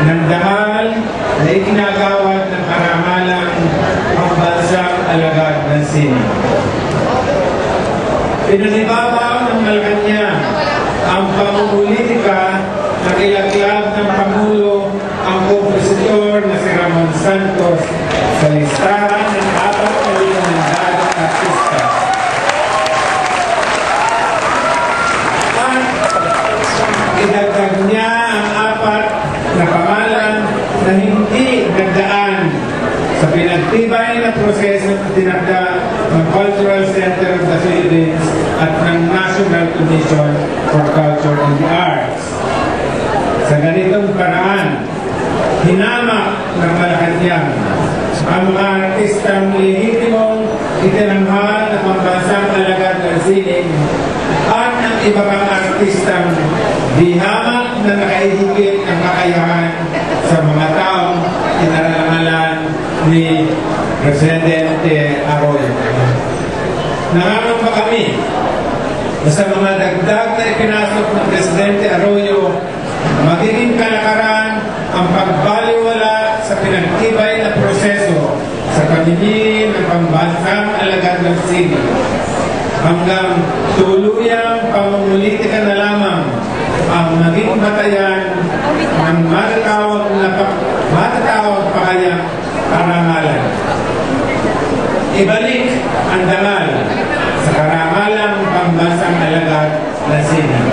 ng dahal na ikinagawad ng karamalang pambansang alagad ng sining. Pinanibabaw ng Malacanang ang pamumulitika ng ilaglab ng Pangulo ang kompositor na si Ramon Santos sa listahan ng 4 na limandagang artista. At idagdag niya ang 4 na pangalan na hindi nagdaan sa pinagtibay na proseso na tinagda ng Cultural Center of the Philippines at ng National Commission for Culture and the Arts. Sa ganitong paraan, hinamak ng Malacanang ang mga artistang lehitimong itinanghal ng pambansang alagad ng sining at ang iba pang artistang di hamak na nakaihigit ang kakayahan sa mga taong kinaralangalan ni Presidente Arroyo. Nangangamba kami na sa mga dagdag na ipinasok ng Presidente Arroyo, magiging kalakaran ang pagbaliwala sa pinagtibay na proseso sa pamilin ng pambansang alagad ng sining hanggang tuluyang pamumulitika na lamang ang maging batayan ng matatawag pa kayang karangalan. Ibalik ang dangal sa karangalang pambansang alagad ng sining.